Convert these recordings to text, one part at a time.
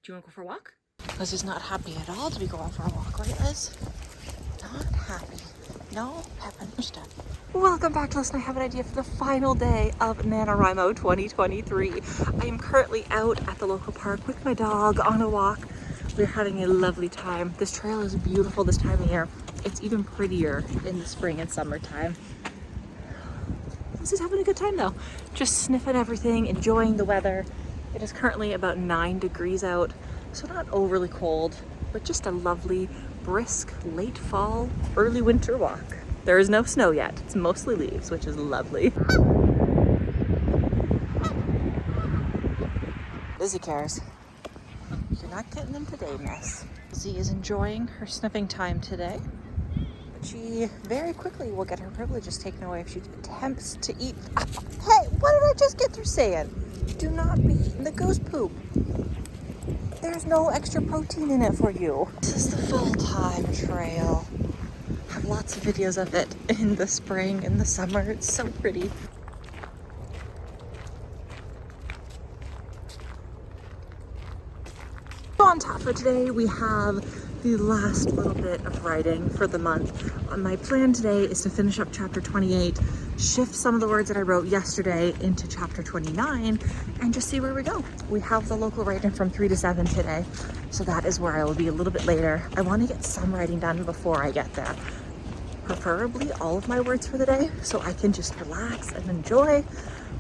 Do you want to go for a walk? Liz is not happy at all to be going for a walk, right, Liz? Not happy. No happen step. Welcome back to Listen, I Have an Idea for the final day of NaNoWriMo 2023. I am currently out at the local park with my dog on a walk. We're having a lovely time. This trail is beautiful this time of year. It's even prettier in the spring and summertime. This is having a good time though. Just sniffing everything, enjoying the weather. It is currently about 9 degrees out, so not overly cold, but just a lovely, brisk, late fall, early winter walk. There is no snow yet. It's mostly leaves, which is lovely. Lizzie cares. You're not getting them today, miss. Lizzie is enjoying her sniffing time today. She very quickly will get her privileges taken away if she attempts to eat. Hey, what did I just get through saying? Do not be eating the goose poop. There's no extra protein in it for you. This is the full-time trail. I have lots of videos of it in the spring and the summer. It's so pretty. On tap for today, we have the last little bit of writing for the month. My plan today is to finish up chapter 28, shift some of the words that I wrote yesterday into chapter 29, and just see where we go. We have the local writing from 3 to 7 today, so that is where I will be a little bit later. I want to get some writing done before I get there. Preferably all of my words for the day, so I can just relax and enjoy,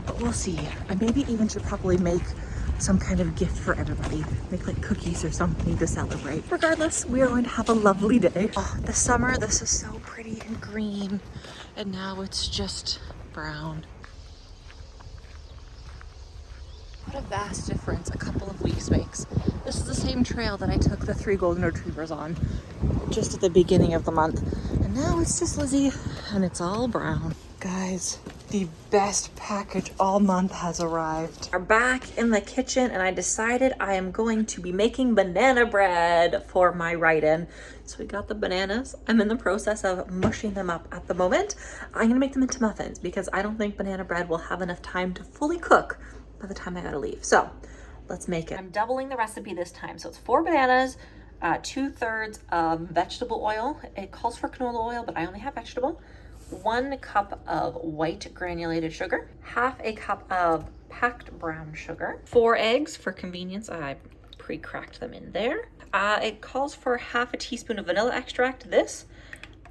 but we'll see. I maybe even should probably make some kind of gift for everybody. Make like cookies or something to celebrate. Regardless, we are going to have a lovely day. Oh, the summer, this is so pretty and green, and now it's just brown. What a vast difference a couple of weeks makes. This is the same trail that I took the 3 golden retrievers on just at the beginning of the month. And now it's just Lizzie and it's all brown. Guys, the best package all month has arrived. We're back in the kitchen and I decided I am going to be making banana bread for my write-in. So we got the bananas. I'm in the process of mushing them up at the moment. I'm gonna make them into muffins because I don't think banana bread will have enough time to fully cook by the time I gotta leave. So let's make it. I'm doubling the recipe this time. So it's 4 bananas, 2/3 of vegetable oil. It calls for canola oil, but I only have vegetable. 1 cup of white granulated sugar, 1/2 cup of packed brown sugar, 4 eggs for convenience. I pre-cracked them in there. It calls for 1/2 teaspoon of vanilla extract. This,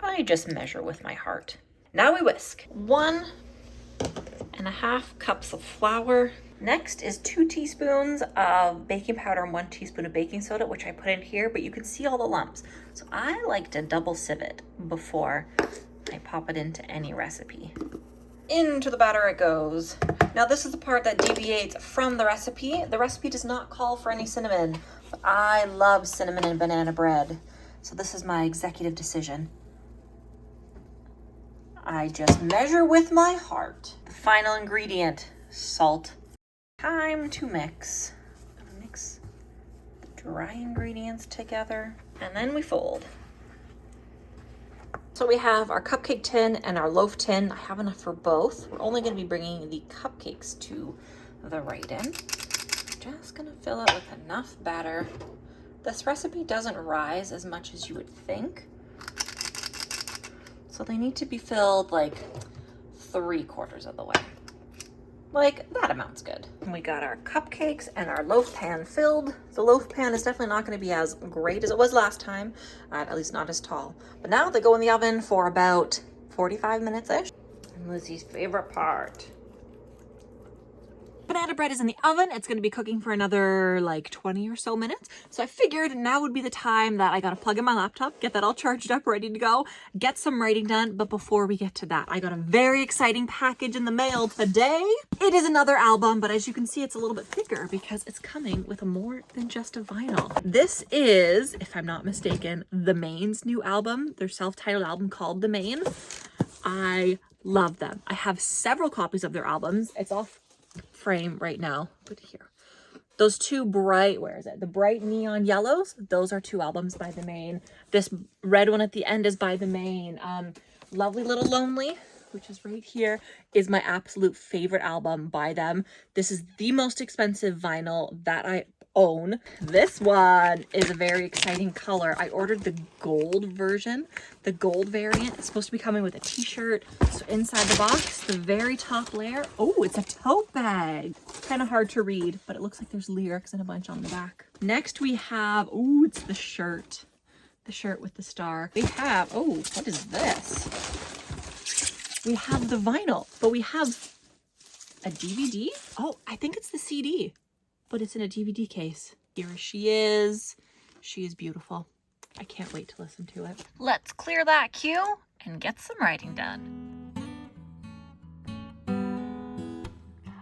I just measure with my heart. Now we whisk. 1.5 cups of flour. Next is 2 teaspoons of baking powder and 1 teaspoon of baking soda, which I put in here, but you can see all the lumps. So I like to double sieve it before I pop it into any recipe. Into the batter it goes. Now this is the part that deviates from the recipe. The recipe does not call for any cinnamon, but I love cinnamon in banana bread. So this is my executive decision. I just measure with my heart. The final ingredient, salt. Time to mix. I'm gonna mix the dry ingredients together and then we fold. So we have our cupcake tin and our loaf tin. I have enough for both. We're only going to be bringing the cupcakes to the write-in. Just going to fill it with enough batter. This recipe doesn't rise as much as you would think. So they need to be filled like 3/4 of the way. Like that amount's good. And we got our cupcakes and our loaf pan filled. The loaf pan is definitely not going to be as great as it was last time, at least not as tall. But now they go in the oven for about 45 minutes-ish. And Lizzie's favorite part. Banana bread is in the oven. It's going to be cooking for another like 20 or so minutes. So I figured now would be the time that I got to plug in my laptop, get that all charged up, ready to go, get some writing done. But before we get to that, I got a very exciting package in the mail today. It is another album, but as you can see, it's a little bit thicker because it's coming with more than just a vinyl. This is, if I'm not mistaken, The Main's new album, their self-titled album called The Main. I love them. I have several copies of their albums. It's off frame right now. Put it here. Those 2 bright, where is it? The bright neon yellows. Those are 2 albums by The Main. This red one at the end is by The Main. Lovely Little Lonely, which is right here, is my absolute favorite album by them. This is the most expensive vinyl that I own. This one is a very exciting color. I ordered the gold version, the gold variant. It's supposed to be coming with a t-shirt. So inside the box, the very top layer, oh, it's a tote bag. Kind of hard to read, but it looks like there's lyrics and a bunch on the back. Next we have, oh, it's the shirt. The shirt with the star. We have, oh, what is this? We have the vinyl, but we have a DVD. Oh, I think it's the CD, but it's in a DVD case. Here she is. She is beautiful. I can't wait to listen to it. Let's clear that queue and get some writing done.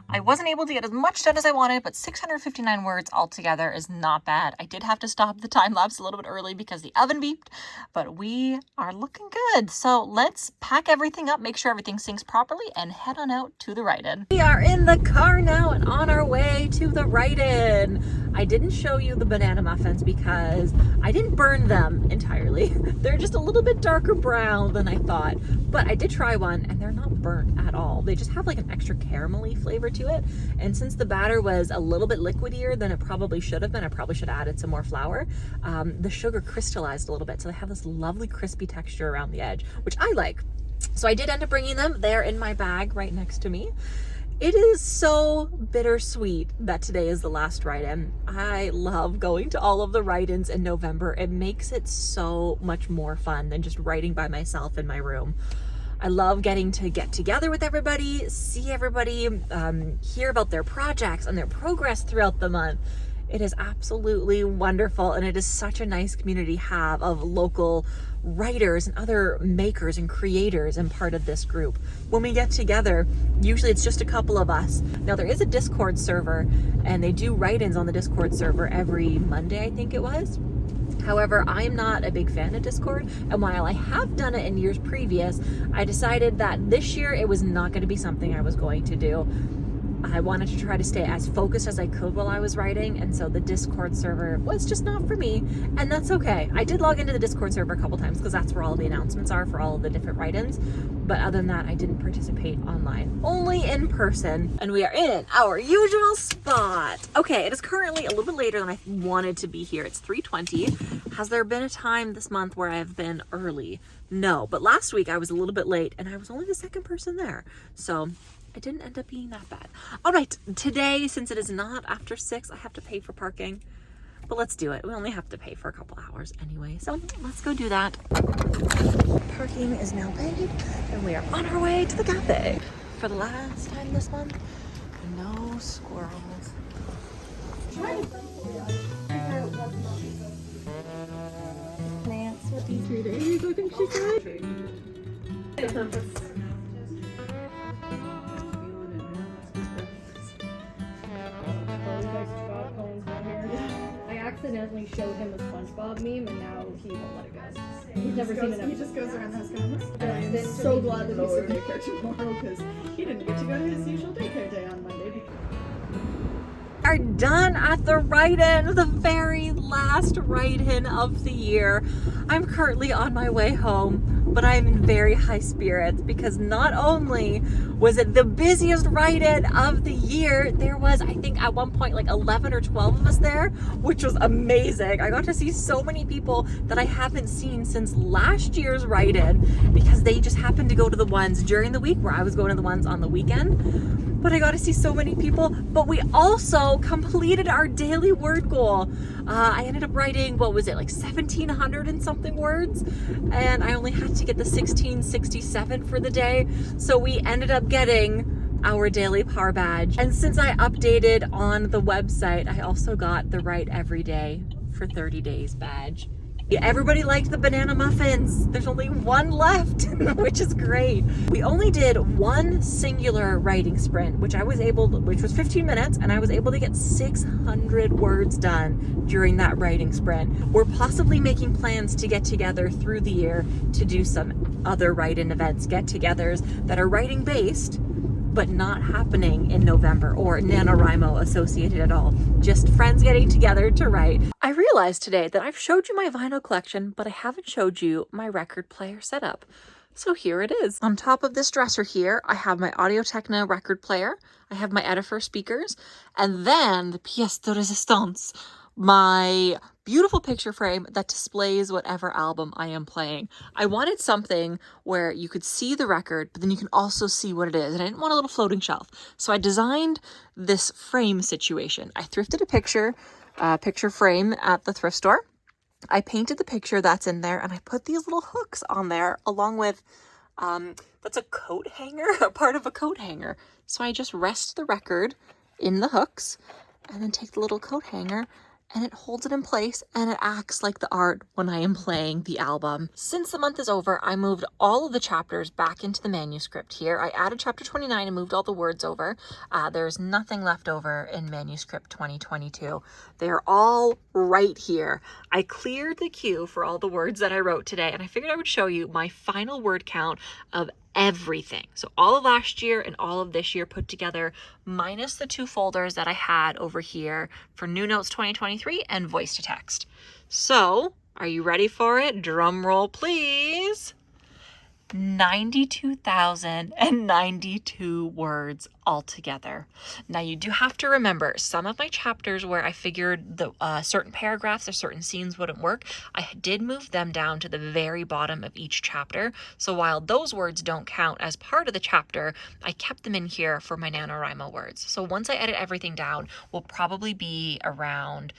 I wasn't able to get as much done as I wanted, but 659 words altogether is not bad. I did have to stop the time lapse a little bit early because the oven beeped, but we are looking good. So let's pack everything up, make sure everything syncs properly, and head on out to the write-in. We are in the car now and on our way to the write-in. I didn't show you the banana muffins because I didn't burn them entirely. They're just a little bit darker brown than I thought, but I did try one and they're not burnt at all. They just have like an extra caramelly flavor to it. And since the batter was a little bit liquidier than it probably should have been, I probably should have added some more flour. The sugar crystallized a little bit. So they have this lovely crispy texture around the edge, which I like. So I did end up bringing them. They're in my bag right next to me. It is so bittersweet that today is the last write-in. I love going to all of the write-ins in November. It makes it so much more fun than just writing by myself in my room. I love getting to get together with everybody, see everybody, hear about their projects and their progress throughout the month. It is absolutely wonderful, and it is such a nice community to have of local writers and other makers and creators and part of this group. When we get together, usually it's just a couple of us. Now there is a Discord server, and they do write-ins on the Discord server every Monday, I think it was. However, I'm not a big fan of Discord, and while I have done it in years previous, I decided that this year it was not going to be something I was going to do. I wanted to try to stay as focused as I could while I was writing, and so the Discord server was just not for me, and that's okay. I did log into the Discord server a couple times because that's where all the announcements are for all of the different write-ins, but other than that, I didn't participate online, only in person, and we are in our usual spot. Okay, it is currently a little bit later than I wanted to be here. It's 3:20. Has there been a time this month where I've been early? No, but last week I was a little bit late, and I was only the second person there, so it didn't end up being that bad. All right, today, since it is not after 6, I have to pay for parking, but let's do it. We only have to pay for a couple hours anyway, so let's go do that. Parking is now paid, and we are on our way to the cafe. For the last time this month, no squirrels. Plants with these 3 days, I think she said. I accidentally showed him a SpongeBob meme, and now he won't let it go. He's never seen it. He just goes around the house going, I'm so glad that he's at daycare tomorrow because he didn't get to go to his usual daycare day on Monday. Are done at the write-in, the very last write-in of the year. I'm currently on my way home, but I'm in very high spirits because not only was it the busiest write-in of the year, there was, I think at one point, like 11 or 12 of us there, which was amazing. I got to see so many people that I haven't seen since last year's write-in because they just happened to go to the ones during the week where I was going to the ones on the weekend. But I got to see so many people, but we also completed our daily word goal. I ended up writing, what was it, like 1,700 and something words, and I only had to get the 1,667 for the day, so we ended up getting our daily par badge. And since I updated on the website, I also got the Write Every Day for 30 days badge. Yeah, everybody liked the banana muffins. There's only one left, which is great. We only did one singular writing sprint, which was 15 minutes, and I was able to get 600 words done during that writing sprint. We're possibly making plans to get together through the year to do some other write-in events, get-togethers that are writing based, but not happening in November or NaNoWriMo associated at all. Just friends getting together to write. I realized today that I've showed you my vinyl collection, but I haven't showed you my record player setup. So here it is. On top of this dresser here, I have my Audio-Technica record player, I have my Edifer speakers, and then the pièce de résistance, my beautiful picture frame that displays whatever album I am playing. I wanted something where you could see the record, but then you can also see what it is. And I didn't want a little floating shelf. So I designed this frame situation. I thrifted a picture frame at the thrift store. I painted the picture that's in there, and I put these little hooks on there along with, that's a coat hanger, a part of a coat hanger. So I just rest the record in the hooks and then take the little coat hanger and it holds it in place and it acts like the art when I am playing the album. Since the month is over, I moved all of the chapters back into the manuscript here. I added chapter 29 and moved all the words over. There's nothing left over in manuscript 2022. They're all right here. I cleared the queue for all the words that I wrote today, and I figured I would show you my final word count of everything. So all of last year and all of this year put together, minus the 2 folders that I had over here for New Notes 2023 and Voice to Text. So are you ready for it? Drum roll, please. 92,092 words altogether. Now you do have to remember some of my chapters where I figured the certain paragraphs or certain scenes wouldn't work, I did move them down to the very bottom of each chapter. So while those words don't count as part of the chapter, I kept them in here for my NaNoWriMo words. So once I edit everything down, we'll probably be around,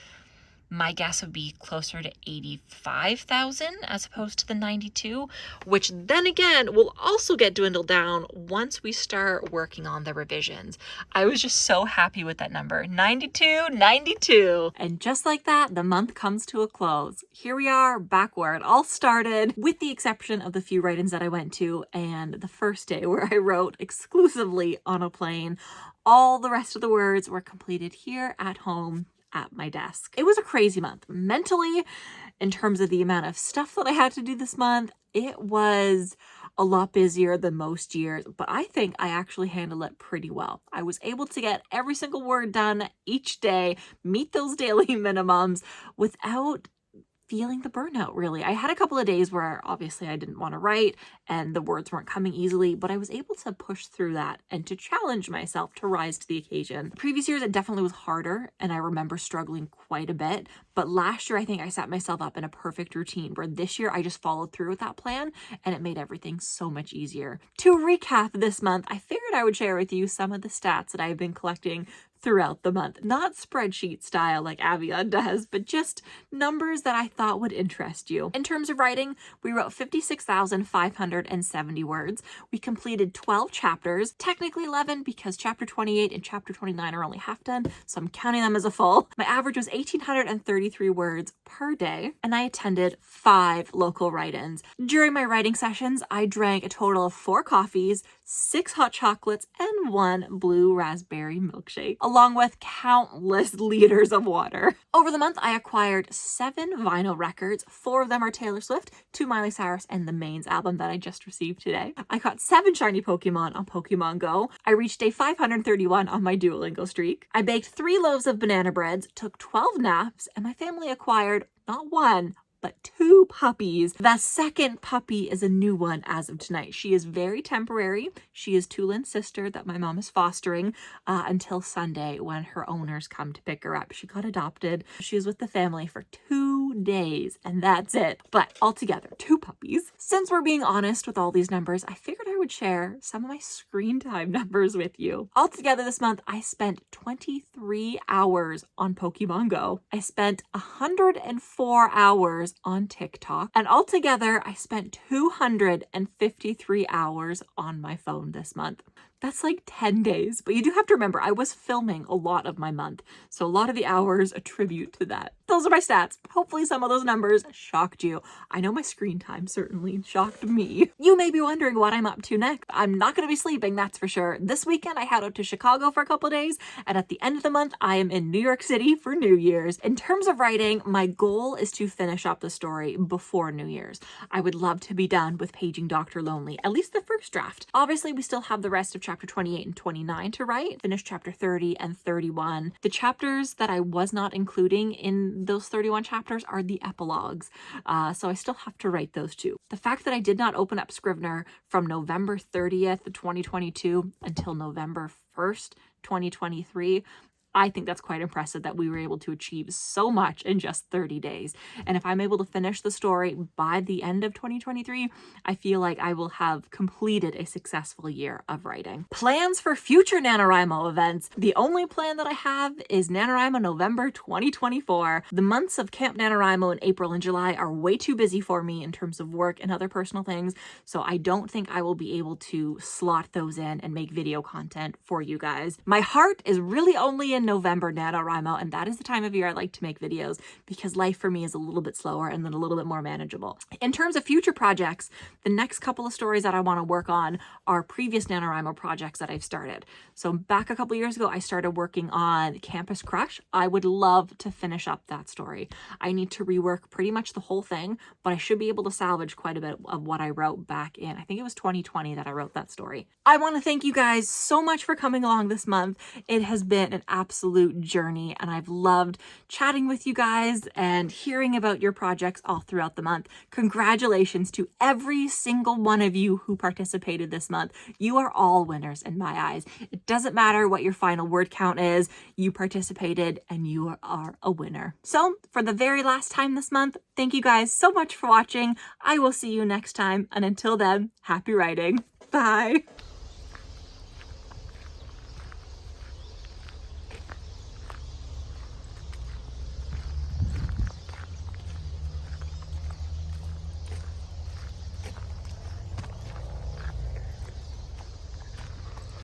my guess would be closer to 85,000 as opposed to the 92, which then again will also get dwindled down once we start working on the revisions. I was just so happy with that number, 92. And just like that, the month comes to a close. Here we are back where it all started, with the exception of the few write-ins that I went to and the first day where I wrote exclusively on a plane. All the rest of the words were completed here at home at my desk. It was a crazy month. Mentally, in terms of the amount of stuff that I had to do this month, it was a lot busier than most years, but I think I actually handled it pretty well. I was able to get every single word done each day, meet those daily minimums without feeling the burnout, really. I had a couple of days where obviously I didn't want to write and the words weren't coming easily, but I was able to push through that and to challenge myself to rise to the occasion. The previous years, it definitely was harder, and I remember struggling quite a bit, but last year I think I set myself up in a perfect routine, where this year I just followed through with that plan and it made everything so much easier. To recap this month, I figured I would share with you some of the stats that I've been collecting throughout the month. Not spreadsheet style like Avion does, but just numbers that I thought would interest you. In terms of writing, we wrote 56,570 words. We completed 12 chapters, technically 11 because chapter 28 and chapter 29 are only half done, so I'm counting them as a full. My average was 1,833 words per day, and I attended 5 local write-ins. During my writing sessions, I drank a total of 4 coffees, 6 hot chocolates, and 1 blue raspberry milkshake, along with countless liters of water. Over the month, I acquired 7 vinyl records. 4 of them are Taylor Swift, 2 Miley Cyrus, and the Mains album that I just received today. I caught 7 shiny Pokemon on Pokemon Go. I reached day 531 on my Duolingo streak. I baked 3 loaves of banana breads, took 12 naps, and my family acquired not 1, but 2 puppies. That second puppy is a new one as of tonight. She is very temporary. She is Tulin's sister that my mom is fostering until Sunday when her owners come to pick her up. She got adopted. She was with the family for 2 days and that's it. But altogether, 2 puppies. Since we're being honest with all these numbers, I figured I would share some of my screen time numbers with you. Altogether this month, I spent 23 hours on Pokemon Go. I spent 104 hours on TikTok, and altogether I spent 253 hours on my phone this month. That's like 10 days, but you do have to remember I was filming a lot of my month, so a lot of the hours attribute to that. Those are my stats. Hopefully some of those numbers shocked you. I know my screen time certainly shocked me. You may be wondering what I'm up to next. I'm not going to be sleeping, that's for sure. This weekend I head out to Chicago for a couple days, and at the end of the month I am in New York City for New Year's. In terms of writing, my goal is to finish up the story before New Year's. I would love to be done with Paging Dr. Lonely, at least the first draft. Obviously we still have the rest of chapter 28 and 29 to write, finished chapter 30 and 31. The chapters that I was not including in those 31 chapters are the epilogues, so I still have to write those too. The fact that I did not open up Scrivener from November 30th, 2022 until November 1st, 2023, I think that's quite impressive that we were able to achieve so much in just 30 days. And if I'm able to finish the story by the end of 2023, I feel like I will have completed a successful year of writing. Plans for future NaNoWriMo events. The only plan that I have is NaNoWriMo November 2024. The months of Camp NaNoWriMo in April and July are way too busy for me in terms of work and other personal things, so I don't think I will be able to slot those in and make video content for you guys. My heart is really only in November NaNoWriMo, and that is the time of year I like to make videos because life for me is a little bit slower and then a little bit more manageable. In terms of future projects, the next couple of stories that I want to work on are previous NaNoWriMo projects that I've started. So back a couple years ago, I started working on Campus Crush. I would love to finish up that story. I need to rework pretty much the whole thing, but I should be able to salvage quite a bit of what I wrote back in, I think it was 2020 that I wrote that story. I want to thank you guys so much for coming along this month. It has been an absolute journey, and I've loved chatting with you guys and hearing about your projects all throughout the month. Congratulations to every single one of you who participated this month. You are all winners in my eyes. It doesn't matter what your final word count is, you participated and you are a winner. So for the very last time this month, thank you guys so much for watching. I will see you next time, and until then, happy writing. Bye.